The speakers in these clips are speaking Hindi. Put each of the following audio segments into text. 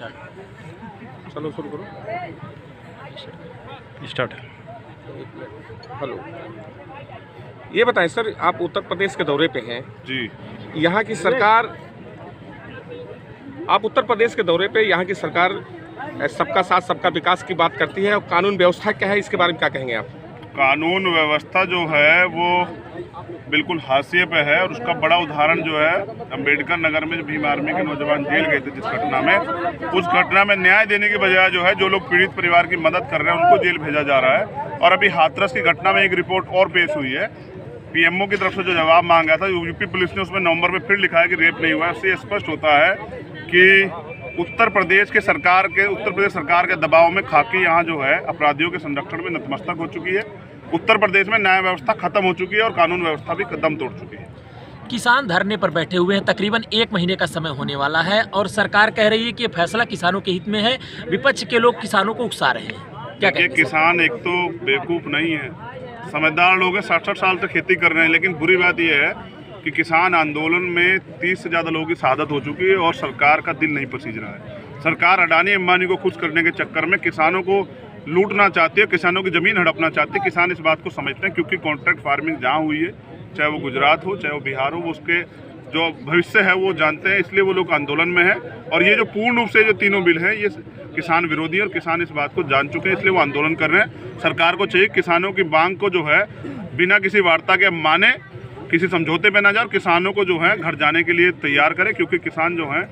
चलो शुरू करो। स्टार्ट। हेलो, ये बताएं सर, आप उत्तर प्रदेश के दौरे पे हैं जी। यहाँ की सरकार, आप उत्तर प्रदेश के दौरे पे यहाँ की सरकार सबका साथ सबका विकास की बात करती है और कानून व्यवस्था क्या है, इसके बारे में क्या कहेंगे आप? कानून व्यवस्था जो है वो बिल्कुल हाशिए पे है, और उसका बड़ा उदाहरण जो है अम्बेडकर नगर में जो भीम आर्मी के नौजवान जेल गए थे जिस घटना में, उस घटना में न्याय देने की बजाय जो है जो लोग पीड़ित परिवार की मदद कर रहे हैं उनको जेल भेजा जा रहा है। और अभी हाथरस की घटना में एक रिपोर्ट और पेश हुई है, पीएमओ की तरफ से जो जवाब मांगा था यूपी पुलिस ने उसमें नवंबर में फिर लिखा है कि रेप नहीं हुआ है। उससे स्पष्ट होता है कि उत्तर प्रदेश सरकार के दबाव में खाकी यहाँ जो है अपराधियों के संरक्षण में नतमस्तक हो चुकी है। उत्तर प्रदेश में न्याय व्यवस्था खत्म हो चुकी है और कानून व्यवस्था भी कदम तोड़ चुकी है। किसान धरने पर बैठे हुए हैं, तकरीबन 1 महीने का समय होने वाला है और सरकार कह रही है कि ये फैसला किसानों के हित में है। विपक्ष के लोग किसानों को उकसा रहे हैं, क्या कहेंगे? किसान एक तो बेवकूफ़ नहीं है, समझदार लोग हैं, 60-60 साल से खेती कर रहे हैं, लेकिन बुरी बात यह है कि किसान आंदोलन में 30 से ज़्यादा लोगों की शहादत हो चुकी है और सरकार का दिल नहीं पसीज रहा है। सरकार अडानी अंबानी को खुश करने के चक्कर में किसानों को लूटना चाहती है, किसानों की ज़मीन हड़पना चाहती है। किसान इस बात को समझते हैं क्योंकि कॉन्ट्रैक्ट फार्मिंग जहाँ हुई है, चाहे वो गुजरात हो चाहे वो बिहार हो, वो उसके जो भविष्य है वो जानते हैं, इसलिए वो लोग आंदोलन में है। और ये जो पूर्ण रूप से जो तीनों बिल हैं ये किसान विरोधी है और किसान इस बात को जान चुके हैं, इसलिए वो आंदोलन कर रहे हैं। सरकार को चाहिए किसानों की मांग को जो है बिना किसी वार्ता के माने, किसी समझौते पे ना जाए और किसानों को जो है घर जाने के लिए तैयार करे, क्योंकि किसान जो है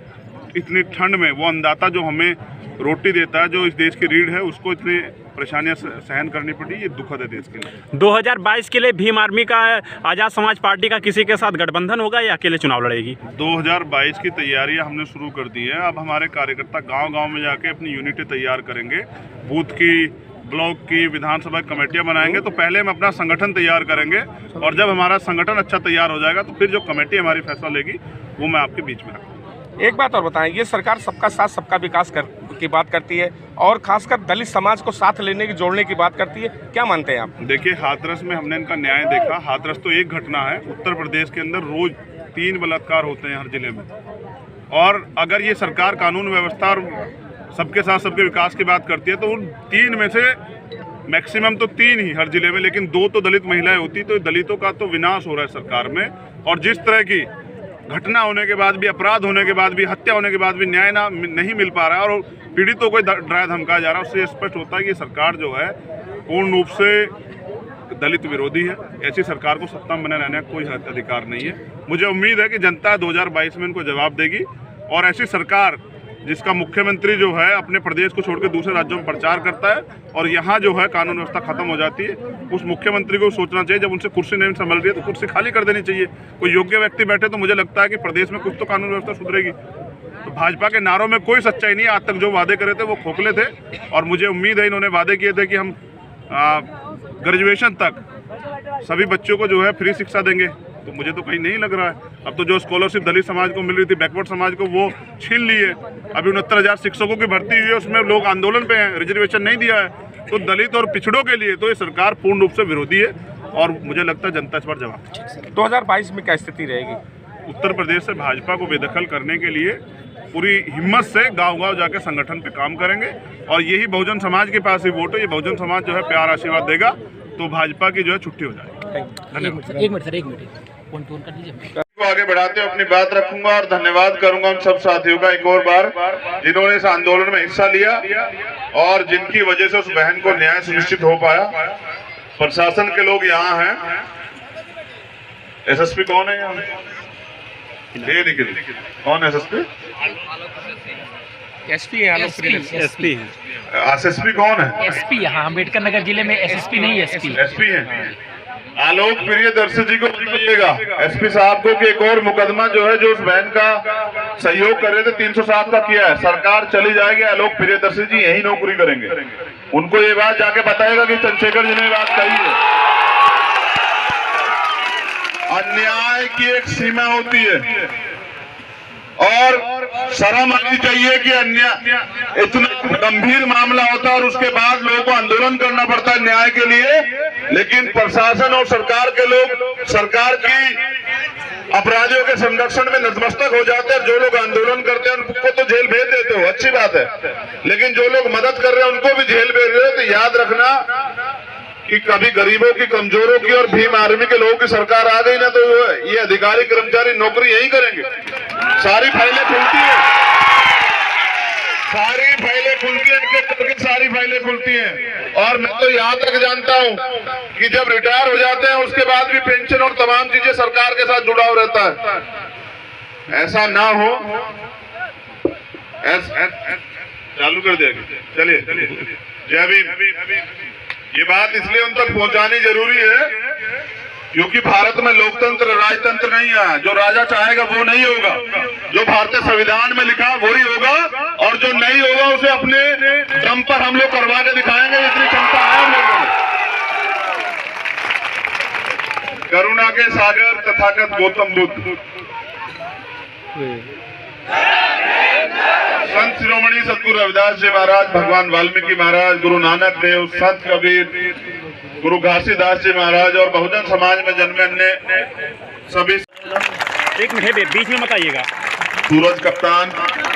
इतनी ठंड में वो अन्नदाता जो हमें रोटी देता है, जो इस देश की रीढ़ है, उसको इतनी परेशानियां सहन करनी पड़ी। ये दुखद है देश के लिए। 2022 के लिए भीम आर्मी का आज़ाद समाज पार्टी का किसी के साथ गठबंधन होगा या अकेले चुनाव लड़ेगी? 2022 की तैयारियां हमने शुरू कर दी है। अब हमारे कार्यकर्ता गांव-गांव में जाके अपनी यूनिटें तैयार करेंगे, बूथ की, ब्लॉक की, विधानसभा कमेटियां बनाएंगे। तो पहले हम अपना संगठन तैयार करेंगे और जब हमारा संगठन अच्छा तैयार हो जाएगा तो फिर जो कमेटी हमारी फैसला लेगी वो मैं आपके बीच में रखूँगा। एक बात और बताएं, ये सरकार सबका साथ सबका विकास की बात करती है और खासकर दलित समाज को साथ लेने की, जोड़ने की बात करती है, क्या मानते हैं आप? देखिए, हाथरस में हमने इनका न्याय देखा। हाथरस तो एक घटना है, उत्तर प्रदेश के अंदर रोज 3 बलात्कार होते हैं हर जिले में। और अगर ये सरकार कानून व्यवस्था और सबके साथ सबके विकास की बात करती है तो उन 3 में से मैक्सिमम तो 3 ही हर जिले में, लेकिन 2 तो दलित महिलाएं होती, तो दलितों का तो विनाश हो रहा है सरकार में। और जिस तरह की घटना होने के बाद भी, अपराध होने के बाद भी, हत्या होने के बाद भी न्याय नहीं मिल पा रहा है और पीड़ितों को डराया धमकाया जा रहा है, उससे स्पष्ट होता है कि सरकार जो है पूर्ण रूप से दलित विरोधी है। ऐसी सरकार को सत्ता में बने रहने का कोई अधिकार नहीं है। मुझे उम्मीद है कि जनता 2022 में इनको जवाब देगी और ऐसी सरकार जिसका मुख्यमंत्री जो है अपने प्रदेश को छोड़कर दूसरे राज्यों में प्रचार करता है और यहाँ जो है कानून व्यवस्था खत्म हो जाती है, उस मुख्यमंत्री को सोचना चाहिए, जब उनसे कुर्सी नहीं संभल रही है तो कुर्सी खाली कर देनी चाहिए। कोई योग्य व्यक्ति बैठे तो मुझे लगता है कि प्रदेश में कुछ तो कानून व्यवस्था सुधरेगी। तो भाजपा के नारों में कोई सच्चाई नहीं है। आज तक जो वादे करे थे वो खोखले थे और मुझे उम्मीद है इन्होंने वादे किए थे कि हम ग्रेजुएशन तक सभी बच्चों को जो है फ्री शिक्षा देंगे, तो मुझे तो कहीं नहीं लग रहा है। अब तो जो स्कॉलरशिप दलित समाज को मिल रही थी, बैकवर्ड समाज को, वो छीन ली है। अभी 69,000 शिक्षकों की भर्ती हुई है, उसमें लोग आंदोलन पे हैं, रिजर्वेशन नहीं दिया है। तो दलित और पिछड़ों के लिए तो ये सरकार पूर्ण रूप से विरोधी है और मुझे लगता है जनता इस पर जवाब। 2022 में क्या स्थिति रहेगी? उत्तर प्रदेश से भाजपा को बेदखल करने के लिए पूरी हिम्मत से गांव-गांव जाकर संगठन पे काम करेंगे और यही बहुजन समाज के पास ही वोट है। ये बहुजन समाज जो है प्यार आशीर्वाद देगा तो भाजपा की जो है छुट्टी हो जाएगी। धन्यवाद। एक मिनट कर दीजिए। आगे बढ़ाते हुए अपनी बात रखूंगा और धन्यवाद करूंगा उन सब साथियों का एक और बार जिन्होंने इस आंदोलन में हिस्सा लिया और जिनकी वजह से उस बहन को न्याय सुनिश्चित हो पाया। प्रशासन के लोग यहाँ हैं। एसएसपी कौन है यहाँ? कौन एसएसपी? एसपी है। एसएसपी कौन है? एसपी यहाँ अम्बेडकर नगर जिले में एसएसपी नहीं, एसपी है। आलोक प्रियदर्शी जी को बताइएगा एसपी साहब को कि एक और मुकदमा जो है जो उस बहन का सहयोग कर रहे थे 307 का किया है। सरकार चली जाएगी, आलोक प्रियदर्शी जी यही नौकरी करेंगे। उनको ये बात जाके बताएगा कि चंद्रशेखर जी ने बात कही है। अन्याय की एक सीमा होती है और शर्म आनी चाहिए कि अन्याय इतना गंभीर मामला होता है और उसके बाद लोगों को आंदोलन करना पड़ता है न्याय के लिए। लेकिन प्रशासन और सरकार के लोग सरकार की अपराधियों के संरक्षण में नतमस्तक हो जाते हैं। जो लोग आंदोलन करते हैं उनको तो जेल भेज देते हो, अच्छी बात है, लेकिन जो लोग मदद कर रहे हैं उनको भी जेल भेज रहे हो। तो याद रखना कि कभी गरीबों की, कमजोरों की और भीम आर्मी के लोगों की सरकार आ गई ना, तो ये अधिकारी कर्मचारी नौकरी यही करेंगे। सारी फाइलें खुलती है, सारी फाइलें खुलती हैं, सारी फाइलें खुलती हैं। और मैं तो यहाँ तक जानता हूँ कि जब रिटायर हो जाते हैं उसके बाद भी पेंशन और तमाम चीजें सरकार के साथ जुड़ाव रहता है। ऐसा ना हो, चालू कर दिया। चलिए जय भीम। ये बात इसलिए उन तक पहुंचानी जरूरी है क्योंकि भारत में लोकतंत्र, राजतंत्र नहीं है। जो राजा चाहेगा वो नहीं होगा, जो भारतीय संविधान में लिखा वही होगा, और जो नहीं होगा उसे अपने दम पर हम लोग करवा के दिखाएंगे। इतनी क्षमता है हम लोगों में। करुणा के सागर तथागत गौतम बुद्ध, संत शिरोमणि सतगुरु रविदास जी महाराज, भगवान वाल्मीकि महाराज, गुरु नानक देव, संत कबीर, गुरु घासीदास जी महाराज और बहुजन समाज में जन्मे अन्य सभी। एक मिनट बीच में मत आइएगा। सूरज कप्तान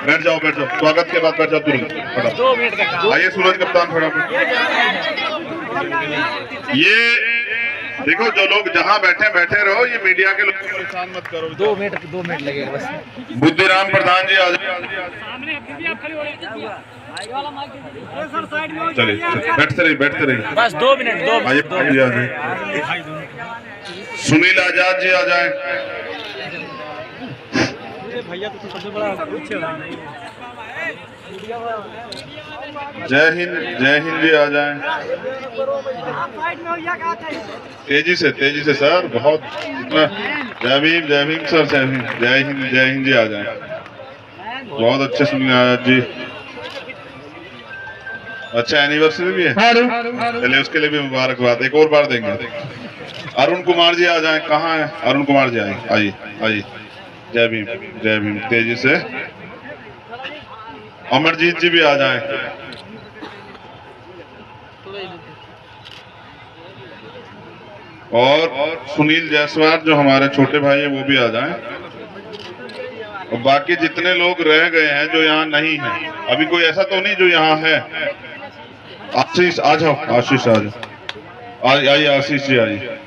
बैठ जाओ, बैठ जाओ, स्वागत के बाद बैठ जाओ तुरंत। 2 मिनट का काम। आइए सूरज कप्तान फटाफट। ये देखो, जो लोग जहाँ बैठे रहो, ये मीडिया के लोग परेशान मत करो। 2 मिनट लगेगा बस। बुद्धिराम प्रधान जी आज चलिए, बैठते रहिए बस 2 मिनट। आइए। सुनील आजाद जी आ जाए। जय हिंद जी आ जाए। तेजी से सर, बहुत। जय भीम सर, जय हिंद जी आ जाए। बहुत अच्छे सुनील आजाद जी। अच्छा एनिवर्सरी भी है, चलिए उसके लिए भी मुबारकबाद एक और बार देंगे। अरुण कुमार जी आ जाए। कहाँ है अरुण कुमार जी? आइए। जय भीम। तेजी से। अमरजीत जी भी आ जाए। और सुनील जायसवाल जो हमारे छोटे भाई हैं वो भी आ जाएं। और बाकी जितने लोग रह गए हैं जो यहाँ नहीं है, अभी कोई ऐसा तो नहीं जो यहाँ है। आशीष आ जाओ, आइए आशीष जी आइए।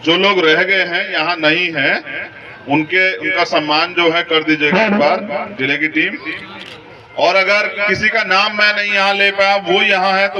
जो लोग रह गए हैं यहाँ नहीं है, उनका सम्मान जो है कर दीजिएगा एक बार, जिले की टीम। और अगर किसी का नाम मैं नहीं यहाँ ले पाया, वो यहाँ है तो